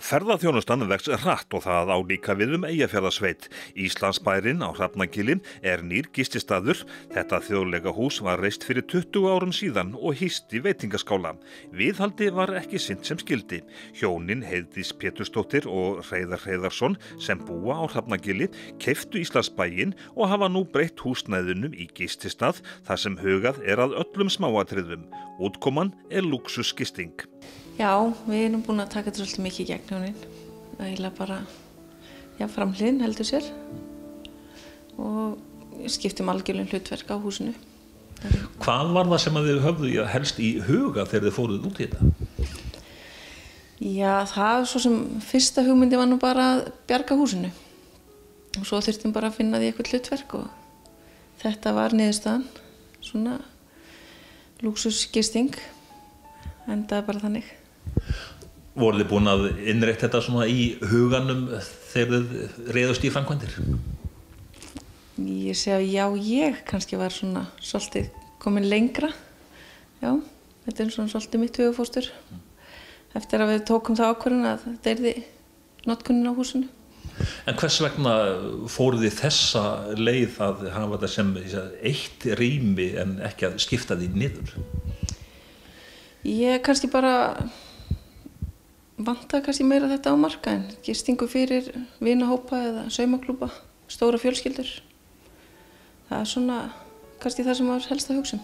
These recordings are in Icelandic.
Ferðaþjónustan vex hratt og það á líka við Eyjafjarðarsveit. Íslandsbærinn á Hrafnagili er nýr gististaður. Þetta þjóðlega hús var reist fyrir 20 árum síðan og hýsti veitingaskála. Viðhaldi var ekki sinnt sem skildi. Hjónin Heiðdís Pétursdóttir og Hreiðar Hreiðarsson sem búa á Hrafnagili keyptu Íslandsbæinn og hafa nú breytt húsnæðunum í gististað þar sem hugað er að öllum smáatriðum. Útkoman er lúxusgisting. Já, við erum búin að taka þetta svolítið mikið í gegn hjónin. Eiginlega bara, framhliðin heldur sér og skiptum algjörlega hlutverk á húsinu. Hvað var það sem þið höfðu helst í huga þegar þið fóruð út í þetta? Já, það er svo sem fyrsta hugmyndi var nú bara að bjarga húsinu. Og svo þurftum bara að finna því eitthvað hlutverk og þetta var niðurstaðan, svona lúxusgisting, endaði bara þannig. Voruð þið búin að innrétta þetta svona í huganum þegar þið réðust í framkvæmdir? Ég segi að ég kannski var svona svolítið komin lengra. Já, þetta er svona svolítið mitt hugafóstur. Eftir að við tókum það ákvörðun að þetta yrði notkunin á húsinu. En hvers vegna fóruð þið þessa leið að hafa þetta sem eitt rými en ekki að skipta því niður? Ég kannski bara vantaði kannski meira þetta á markaðinn. Gistingu fyrir vinahópa eða saumaklúbba, stóra fjölskyldur. Það er svona kannski það sem var helst að hugsa.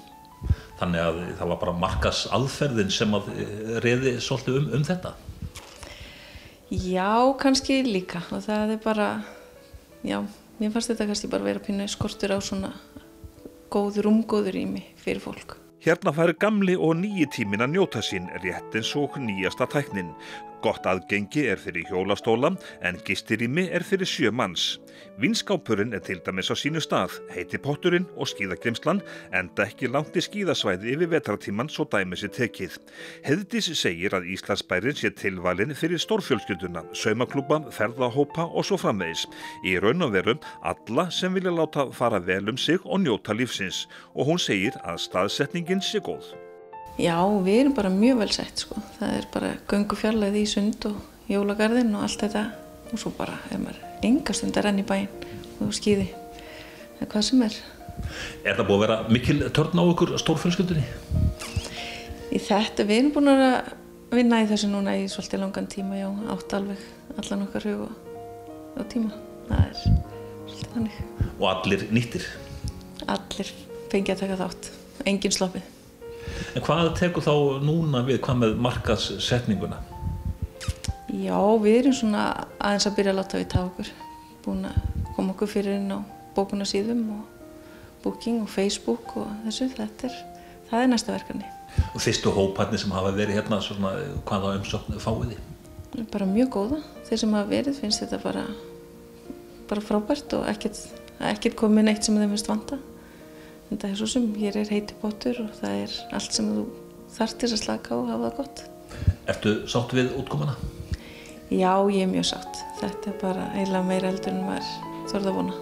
Þannig að það var bara markaðsaðferðin sem að réði svolítið um þetta? Já, kannski líka. Og það er bara, mér fannst þetta kannski bara vera pínu skortur á svona rúmgóðu rými fyrir fólk. Hérna fær gamli og nýi tíminn að njóta sín, rétt eins og nýjasta tæknin. Gott aðgengi er fyrir hjólastóla en gistirými er fyrir 7 manns. Vínskápurinn er til dæmis á sínu stað, heiti potturinn og skíðagrimslan enda ekki langt í skíðasvæði yfir vetrartíman svo dæmi sé tekið. Heiðdís segir að Íslandsbærinn sé tilvalinn fyrir stórfjölskylduna, saumaklúbba, ferðahópa og svo framvegis. Í raun og veru alla sem vilja láta fara vel sig og njóta lífsins og hún segir að staðsetningin sé góð. Já, við erum bara mjög vel sett sko. Það er bara göngufjarlægð í Sund og jólagarðinn og allt þetta og svo bara maður enga stund að renna í bæinn og skíði eða hvað sem er. Er það búið að vera mikil törn á ykkur stórfjölskyldunni? Í þetta, við erum búin að vinna í þessu núna í svolítið langan tíma, átt alveg allan okkar hug og tíma. Það er svolítið þannig. Og allir nýttir? Allir fengi að taka þátt, engin sloppið. En hvað tekur þá núna við, hvað með markaðssetninguna? Já, við erum svona aðeins að byrja að láta vita á okkur. Búin að koma okkur fyrir inn á bókunarsíðum og Booking og Facebook og þessu, það er næsta verkefni. Og fyrstu hóparnir sem hafa verið hérna, svona, hvaða umsókn fáið þið? Bara mjög góða. Þeir sem hafa verið finnst þetta bara frábært og ekkert komið neitt sem þeim finnst vanta. Þetta er svo sem hér er heiti pottur og það er allt sem þú þarft til að slaka á og hafa það gott. Ertu sátt við útkomuna? Já, ég er mjög sátt. Þetta er bara eiginlega meira heldur en maður þorði að vona.